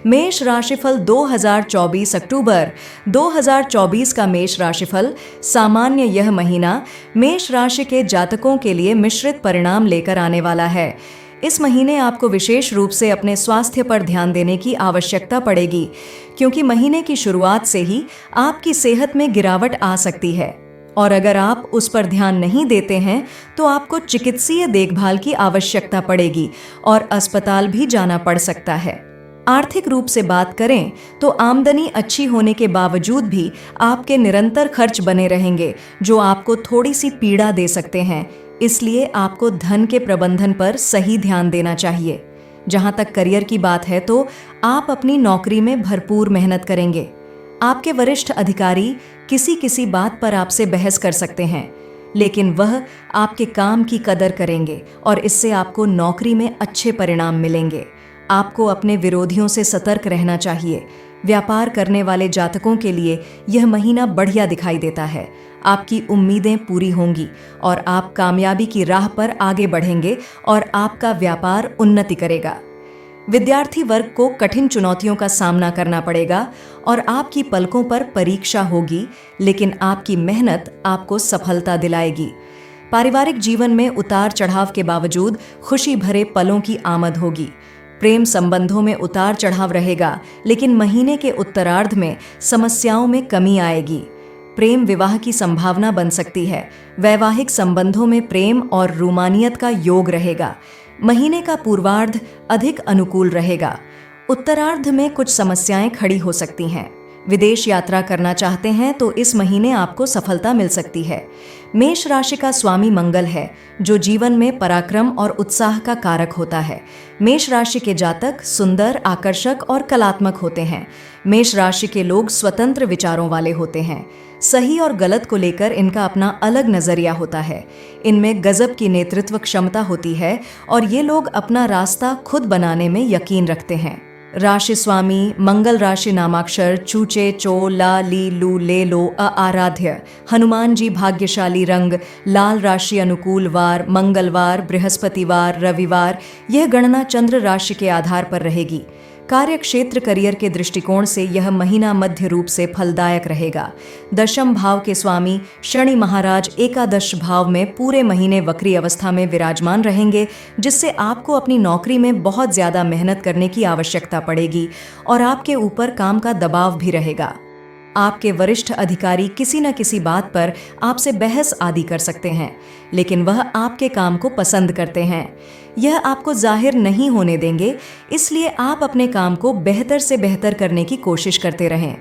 मेष राशिफल 2024 अक्टूबर 2024 का मेष राशिफल। सामान्य यह महीना मेष राशि के जातकों के लिए मिश्रित परिणाम लेकर आने वाला है। इस महीने आपको विशेष रूप से अपने स्वास्थ्य पर ध्यान देने की आवश्यकता पड़ेगी, क्योंकि महीने की शुरुआत से ही आपकी सेहत में गिरावट आ सकती है और अगर आप उस पर ध्यान नहीं देते हैं तो आपको चिकित्सीय देखभाल की आवश्यकता पड़ेगी और अस्पताल भी जाना पड़ सकता है। आर्थिक रूप से बात करें तो आमदनी अच्छी होने के बावजूद भी आपके निरंतर खर्च बने रहेंगे, जो आपको थोड़ी सी पीड़ा दे सकते हैं। इसलिए आपको धन के प्रबंधन पर सही ध्यान देना चाहिए। जहां तक करियर की बात है तो आप अपनी नौकरी में भरपूर मेहनत करेंगे। आपके वरिष्ठ अधिकारी किसी बात पर आपसे बहस कर सकते हैं, लेकिन वह आपके काम की कदर करेंगे और इससे आपको नौकरी में अच्छे परिणाम मिलेंगे। आपको अपने विरोधियों से सतर्क रहना चाहिए। व्यापार करने वाले जातकों के लिए यह महीना बढ़िया दिखाई देता है। आपकी उम्मीदें पूरी होंगी और आप कामयाबी की राह पर आगे बढ़ेंगे और आपका व्यापार उन्नति करेगा। विद्यार्थी वर्ग को कठिन चुनौतियों का सामना करना पड़ेगा और आपकी पलकों पर परीक्षा होगी, लेकिन आपकी मेहनत आपको सफलता दिलाएगी। पारिवारिक जीवन में उतार चढ़ाव के बावजूद खुशी भरे पलों की आमद होगी। प्रेम संबंधों में उतार चढ़ाव रहेगा, लेकिन महीने के उत्तरार्ध में समस्याओं में कमी आएगी। प्रेम विवाह की संभावना बन सकती है। वैवाहिक संबंधों में प्रेम और रोमानियत का योग रहेगा। महीने का पूर्वार्ध अधिक अनुकूल रहेगा। उत्तरार्ध में कुछ समस्याएं खड़ी हो सकती हैं। विदेश यात्रा करना चाहते हैं तो इस महीने आपको सफलता मिल सकती है। मेष राशि का स्वामी मंगल है, जो जीवन में पराक्रम और उत्साह का कारक होता है। मेष राशि के जातक सुंदर, आकर्षक और कलात्मक होते हैं। मेष राशि के लोग स्वतंत्र विचारों वाले होते हैं। सही और गलत को लेकर इनका अपना अलग नजरिया होता है। इनमें गजब की नेतृत्व क्षमता होती है और ये लोग अपना रास्ता खुद बनाने में यकीन रखते हैं। राशि स्वामी मंगल राशि नामाक्षर चूचे, चो, ला, ली, लू, ले, लो, आराध्य। हनुमान जी भाग्यशाली रंग लाल। राशि अनुकूल वार मंगलवार, बृहस्पतिवार, रविवार। यह गणना चंद्र राशि के आधार पर रहेगी। कार्य क्षेत्र करियर के दृष्टिकोण से यह महीना मध्य रूप से फलदायक रहेगा। दशम भाव के स्वामी शनि महाराज एकादश भाव में पूरे महीने वक्री अवस्था में विराजमान रहेंगे, जिससे आपको अपनी नौकरी में बहुत ज्यादा मेहनत करने की आवश्यकता पड़ेगी और आपके ऊपर काम का दबाव भी रहेगा। आपके वरिष्ठ अधिकारी किसी न किसी बात पर आपसे बहस आदि कर सकते हैं, लेकिन वह आपके काम को पसंद करते हैं। यह आपको जाहिर नहीं होने देंगे, इसलिए आप अपने काम को बेहतर से बेहतर करने की कोशिश करते रहें।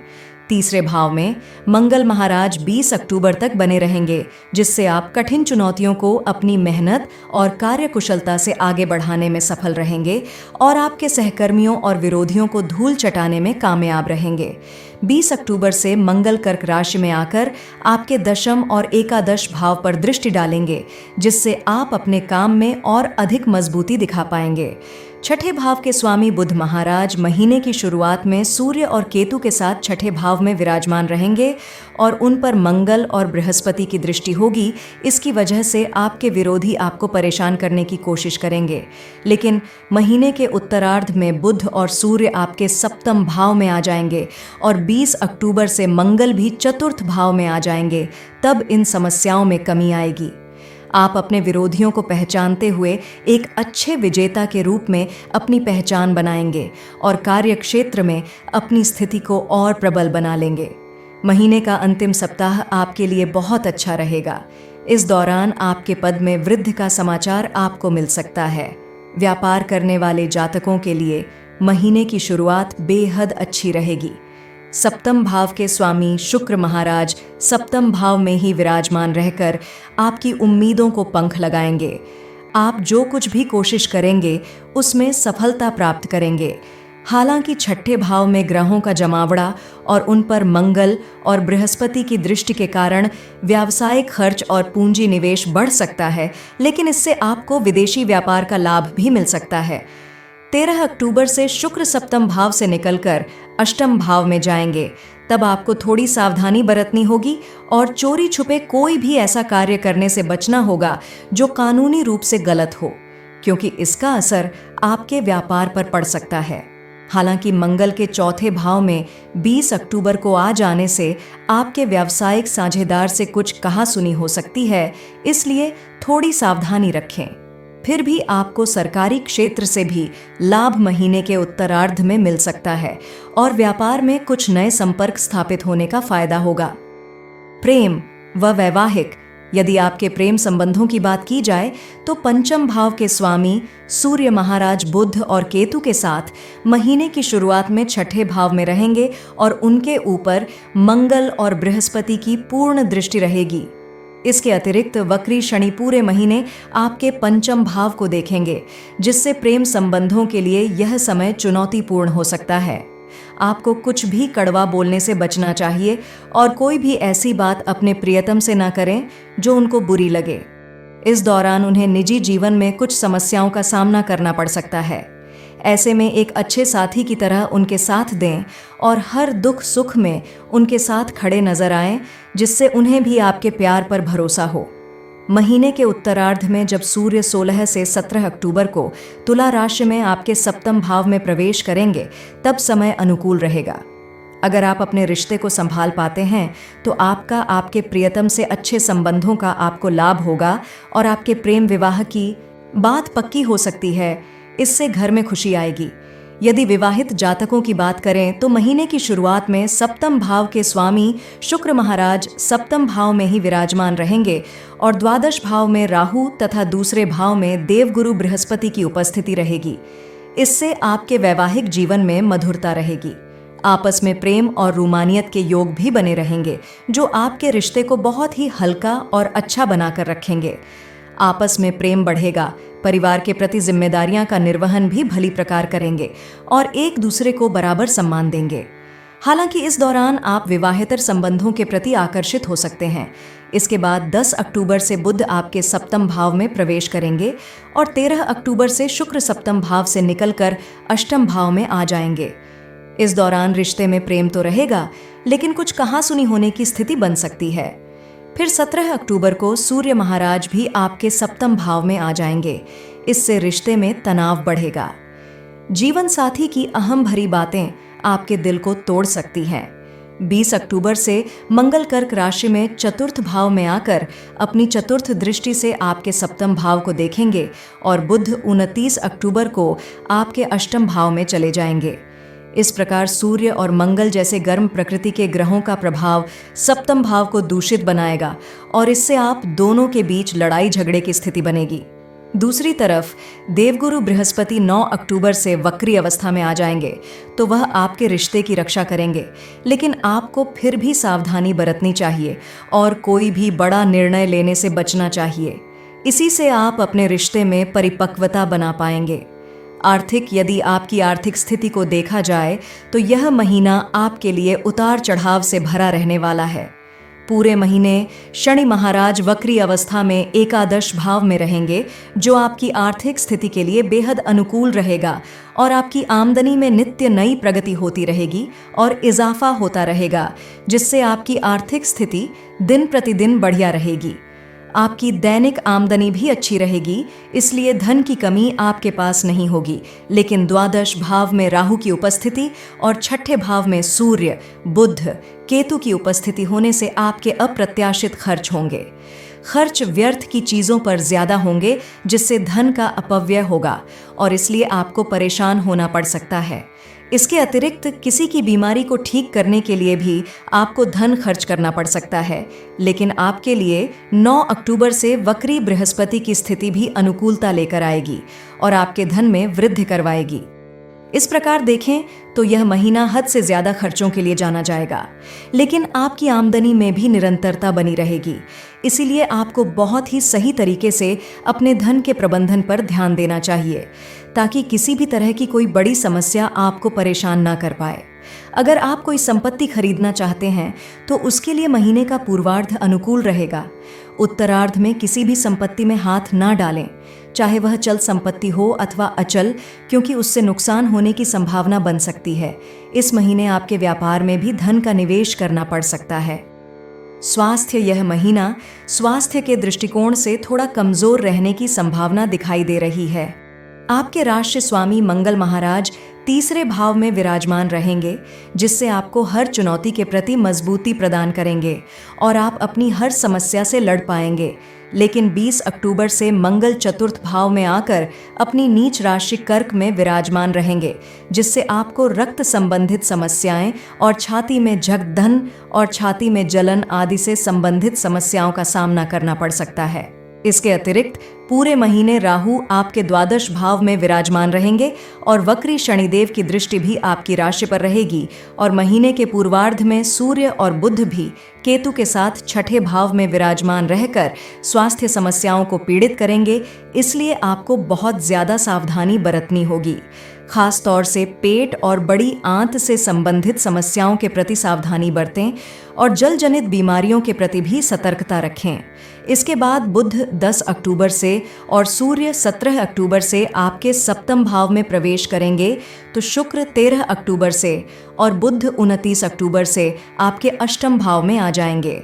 तीसरे भाव में मंगल महाराज 20 अक्टूबर तक बने रहेंगे, जिससे आप कठिन चुनौतियों को अपनी मेहनत और कार्यकुशलता से आगे बढ़ाने में सफल रहेंगे और आपके सहकर्मियों और विरोधियों को धूल चटाने में कामयाब रहेंगे। 20 अक्टूबर से मंगल कर्क राशि में आकर आपके दशम और एकादश भाव पर दृष्टि डालेंगे, जिससे आप अपने काम में और अधिक मजबूती दिखा पाएंगे। छठे भाव के स्वामी बुध महाराज महीने की शुरुआत में सूर्य और केतु के साथ छठे भाव में विराजमान रहेंगे और उन पर मंगल और बृहस्पति की दृष्टि होगी। इसकी वजह से आपके विरोधी आपको परेशान करने की कोशिश करेंगे, लेकिन महीने के उत्तरार्ध में बुध और सूर्य आपके सप्तम भाव में आ जाएंगे और 20 अक्टूबर से मंगल भी चतुर्थ भाव में आ जाएंगे। तब इन समस्याओं में कमी आएगी। आप अपने विरोधियों को पहचानते हुए एक अच्छे विजेता के रूप में अपनी पहचान बनाएंगे और कार्य क्षेत्र में अपनी स्थिति को और प्रबल बना लेंगे। महीने का अंतिम सप्ताह आपके लिए बहुत अच्छा रहेगा। इस दौरान आपके पद में वृद्धि का समाचार आपको मिल सकता है। व्यापार करने वाले जातकों के लिए महीने की शुरुआत बेहद अच्छी रहेगी। सप्तम भाव के स्वामी शुक्र महाराज सप्तम भाव में ही विराजमान रहकर आपकी उम्मीदों को पंख लगाएंगे। आप जो कुछ भी कोशिश करेंगे उसमें सफलता प्राप्त करेंगे। हालांकि छठे भाव में ग्रहों का जमावड़ा और उन पर मंगल और बृहस्पति की दृष्टि के कारण व्यावसायिक खर्च और पूंजी निवेश बढ़ सकता है, लेकिन इससे आपको विदेशी व्यापार का लाभ भी मिल सकता है। 13 अक्टूबर से शुक्र सप्तम भाव से निकलकर अष्टम भाव में जाएंगे। तब आपको थोड़ी सावधानी बरतनी होगी और चोरी छुपे कोई भी ऐसा कार्य करने से बचना होगा जो कानूनी रूप से गलत हो, क्योंकि इसका असर आपके व्यापार पर पड़ सकता है। हालांकि मंगल के चौथे भाव में 20 अक्टूबर को आ जाने से आपके व्यावसायिक साझेदार से कुछ कहासुनी हो सकती है, इसलिए थोड़ी सावधानी रखें। फिर भी आपको सरकारी क्षेत्र से भी लाभ महीने के उत्तरार्ध में मिल सकता है और व्यापार में कुछ नए संपर्क स्थापित होने का फायदा होगा। प्रेम व वैवाहिक, यदि आपके प्रेम संबंधों की बात की जाए तो पंचम भाव के स्वामी सूर्य महाराज बुध और केतु के साथ महीने की शुरुआत में छठे भाव में रहेंगे और उनके ऊपर मंगल और बृहस्पति की पूर्ण दृष्टि रहेगी। इसके अतिरिक्त वक्री शनि पूरे महीने आपके पंचम भाव को देखेंगे, जिससे प्रेम संबंधों के लिए यह समय चुनौतीपूर्ण हो सकता है। आपको कुछ भी कड़वा बोलने से बचना चाहिए और कोई भी ऐसी बात अपने प्रियतम से ना करें जो उनको बुरी लगे। इस दौरान उन्हें निजी जीवन में कुछ समस्याओं का सामना करना पड़ सकता है। ऐसे में एक अच्छे साथी की तरह उनके साथ दें और हर दुख सुख में उनके साथ खड़े नजर आएं, जिससे उन्हें भी आपके प्यार पर भरोसा हो। महीने के उत्तरार्ध में जब सूर्य 16 से 17 अक्टूबर को तुला राशि में आपके सप्तम भाव में प्रवेश करेंगे, तब समय अनुकूल रहेगा। अगर आप अपने रिश्ते को संभाल पाते हैं तो आपका आपके प्रियतम से अच्छे संबंधों का आपको लाभ होगा और आपके प्रेम विवाह की बात पक्की हो सकती है। इससे घर में खुशी आएगी। यदि विवाहित जातकों की बात करें तो महीने की शुरुआत में सप्तम भाव के स्वामी शुक्र महाराज सप्तम भाव में ही विराजमान रहेंगे और द्वादश भाव में राहु तथा दूसरे भाव में देवगुरु बृहस्पति की उपस्थिति रहेगी। इससे आपके वैवाहिक जीवन में मधुरता रहेगी। आपस में प्रेम और रूमानियत के योग भी बने रहेंगे, जो आपके रिश्ते को बहुत ही हल्का और अच्छा बनाकर रखेंगे। आपस में प्रेम बढ़ेगा, परिवार के प्रति जिम्मेदारियां का निर्वहन भी भली प्रकार करेंगे और एक दूसरे को बराबर सम्मान देंगे। हालांकि इस दौरान आप विवाहेतर संबंधों के प्रति आकर्षित हो सकते हैं। इसके बाद 10 अक्टूबर से बुध आपके सप्तम भाव में प्रवेश करेंगे और 13 अक्टूबर से शुक्र सप्तम भाव से निकलकर अष्टम भाव में आ जाएंगे। इस दौरान रिश्ते में प्रेम तो रहेगा, लेकिन कुछ कहासुनी होने की स्थिति बन सकती है। फिर 17 अक्टूबर को सूर्य महाराज भी आपके सप्तम भाव में आ जाएंगे। इससे रिश्ते में तनाव बढ़ेगा। जीवन साथी की अहम भरी बातें आपके दिल को तोड़ सकती हैं। 20 अक्टूबर से मंगल कर्क राशि में चतुर्थ भाव में आकर अपनी चतुर्थ दृष्टि से आपके सप्तम भाव को देखेंगे और बुध 29 अक्टूबर को आपके अष्टम भाव में चले जाएंगे। इस प्रकार सूर्य और मंगल जैसे गर्म प्रकृति के ग्रहों का प्रभाव सप्तम भाव को दूषित बनाएगा और इससे आप दोनों के बीच लड़ाई झगड़े की स्थिति बनेगी। दूसरी तरफ देवगुरु बृहस्पति 9 अक्टूबर से वक्री अवस्था में आ जाएंगे, तो वह आपके रिश्ते की रक्षा करेंगे, लेकिन आपको फिर भी सावधानी बरतनी चाहिए और कोई भी बड़ा निर्णय लेने से बचना चाहिए। इसी से आप अपने रिश्ते में परिपक्वता बना पाएंगे। आर्थिक, यदि आपकी आर्थिक स्थिति को देखा जाए तो यह महीना आपके लिए उतार चढ़ाव से भरा रहने वाला है। पूरे महीने शनि महाराज वक्री अवस्था में एकादश भाव में रहेंगे, जो आपकी आर्थिक स्थिति के लिए बेहद अनुकूल रहेगा और आपकी आमदनी में नित्य नई प्रगति होती रहेगी और इजाफा होता रहेगा, जिससे आपकी आर्थिक स्थिति दिन प्रतिदिन बढ़िया रहेगी। आपकी दैनिक आमदनी भी अच्छी रहेगी, इसलिए धन की कमी आपके पास नहीं होगी। लेकिन द्वादश भाव में राहु की उपस्थिति और छठे भाव में सूर्य, बुध, केतु की उपस्थिति होने से आपके अप्रत्याशित खर्च होंगे। खर्च व्यर्थ की चीजों पर ज्यादा होंगे, जिससे धन का अपव्यय होगा और इसलिए आपको परेशान होना पड़ सकता है। इसके अतिरिक्त किसी की बीमारी को ठीक करने के लिए भी आपको धन खर्च करना पड़ सकता है, लेकिन आपके लिए 9 अक्टूबर से वक्री बृहस्पति की स्थिति भी अनुकूलता लेकर आएगी और आपके धन में वृद्धि करवाएगी। इस प्रकार देखें तो यह महीना हद से ज्यादा खर्चों के लिए जाना जाएगा, लेकिन आपकी आमदनी में भी निरंतरता बनी रहेगी। इसीलिए आपको बहुत ही सही तरीके से अपने धन के प्रबंधन पर ध्यान देना चाहिए, ताकि किसी भी तरह की कोई बड़ी समस्या आपको परेशान ना कर पाए। अगर आप कोई संपत्ति खरीदना चाहते हैं तो उसके लिए महीने का पूर्वार्ध अनुकूल रहेगा। उत्तरार्ध में किसी भी संपत्ति में हाथ ना डालें, चाहे वह चल संपत्ति हो अथवा अचल, क्योंकि उससे नुकसान होने की संभावना बन सकती है। इस महीने आपके व्यापार में भी धन का निवेश करना पड़ सकता है। स्वास्थ्य, यह महीना स्वास्थ्य के दृष्टिकोण से थोड़ा कमजोर रहने की संभावना दिखाई दे रही है। आपके राष्ट्र स्वामी मंगल महाराज तीसरे भाव में विराजमान रहेंगे, जिससे आपको हर चुनौती के प्रति मजबूती प्रदान करेंगे और आप अपनी हर समस्या से लड़ पाएंगे। लेकिन 20 अक्टूबर से मंगल चतुर्थ भाव में आकर अपनी नीच राशि कर्क में विराजमान रहेंगे, जिससे आपको रक्त संबंधित समस्याएं और छाती में जगधन और छाती में जलन आदि से संबंधित समस्याओं का सामना करना पड़ सकता है। इसके अतिरिक्त पूरे महीने राहु आपके द्वादश भाव में विराजमान रहेंगे और वक्री शनिदेव की दृष्टि भी आपकी राशि पर रहेगी और महीने के पूर्वार्ध में सूर्य और बुध भी केतु के साथ छठे भाव में विराजमान रहकर स्वास्थ्य समस्याओं को पीड़ित करेंगे। इसलिए आपको बहुत ज्यादा सावधानी बरतनी होगी। खास तौर से पेट और बड़ी आंत से संबंधित समस्याओं के प्रति सावधानी बरतें और जल जनित बीमारियों के प्रति भी सतर्कता रखें। इसके बाद बुध 10 अक्टूबर से और सूर्य 17 अक्टूबर से आपके सप्तम भाव में प्रवेश करेंगे, तो शुक्र 13 अक्टूबर से और बुध 29 अक्टूबर से आपके अष्टम भाव में आ जाएंगे।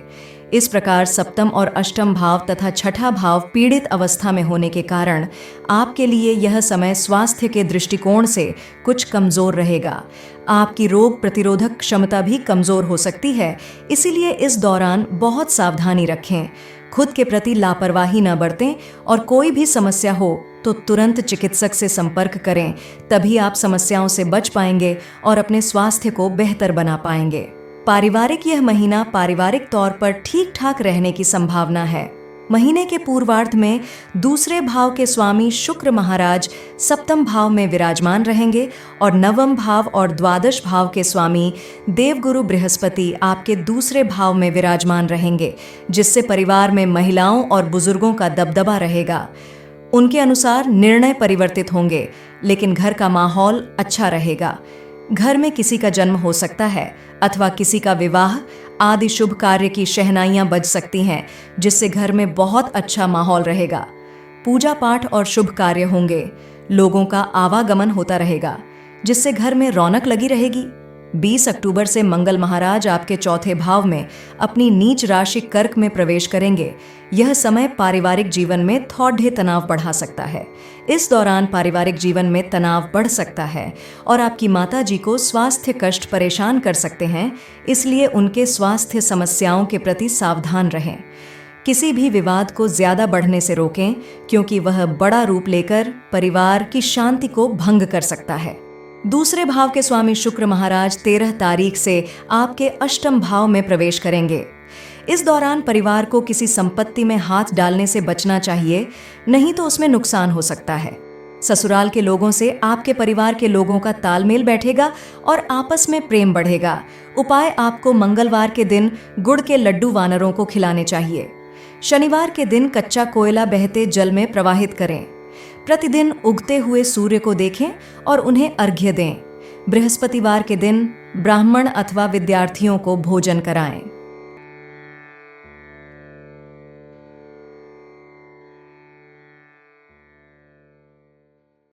इस प्रकार सप्तम और अष्टम भाव तथा छठा भाव पीड़ित अवस्था में होने के कारण आपके लिए यह समय स्वास्थ्य के दृष्टिकोण से कुछ कमजोर रहेगा। आपकी रोग प्रतिरोधक क्षमता भी कमजोर हो सकती है, इसीलिए इस दौरान बहुत सावधानी रखें। खुद के प्रति लापरवाही न बरतें और कोई भी समस्या हो तो तुरंत चिकित्सक से संपर्क करें, तभी आप समस्याओं से बच पाएंगे और अपने स्वास्थ्य को बेहतर बना पाएंगे। पारिवारिक यह महीना पारिवारिक तौर पर ठीक ठाक रहने की संभावना है। महीने के पूर्वार्ध में दूसरे भाव के स्वामी शुक्र महाराज सप्तम भाव में विराजमान रहेंगे और नवम भाव और द्वादश भाव के स्वामी देवगुरु बृहस्पति आपके दूसरे भाव में विराजमान रहेंगे, जिससे परिवार में महिलाओं और बुजुर्गों का दबदबा रहेगा। उनके अनुसार निर्णय परिवर्तित होंगे, लेकिन घर का माहौल अच्छा रहेगा। घर में किसी का जन्म हो सकता है अथवा किसी का विवाह आदि शुभ कार्य की शहनाइयां बज सकती हैं, जिससे घर में बहुत अच्छा माहौल रहेगा। पूजा पाठ और शुभ कार्य होंगे। लोगों का आवागमन होता रहेगा, जिससे घर में रौनक लगी रहेगी। 20 अक्टूबर से मंगल महाराज आपके चौथे भाव में अपनी नीच राशि कर्क में प्रवेश करेंगे। यह समय पारिवारिक जीवन में थोड़े तनाव बढ़ा सकता है। इस दौरान पारिवारिक जीवन में तनाव बढ़ सकता है और आपकी माता जी को स्वास्थ्य कष्ट परेशान कर सकते हैं, इसलिए उनके स्वास्थ्य समस्याओं के प्रति सावधान रहें। किसी भी विवाद को ज्यादा बढ़ने से रोकें, क्योंकि वह बड़ा रूप लेकर परिवार की शांति को भंग कर सकता है। दूसरे भाव के स्वामी शुक्र महाराज 13 तारीख से आपके अष्टम भाव में प्रवेश करेंगे। इस दौरान परिवार को किसी संपत्ति में हाथ डालने से बचना चाहिए, नहीं तो उसमें नुकसान हो सकता है। ससुराल के लोगों से आपके परिवार के लोगों का तालमेल बैठेगा और आपस में प्रेम बढ़ेगा। उपाय आपको मंगलवार के दिन गुड़ के लड्डू वानरों को खिलाने चाहिए। शनिवार के दिन कच्चा कोयला बहते जल में प्रवाहित करें। प्रतिदिन उगते हुए सूर्य को देखें और उन्हें अर्घ्य दें। बृहस्पतिवार के दिन ब्राह्मण अथवा विद्यार्थियों को भोजन कराएं।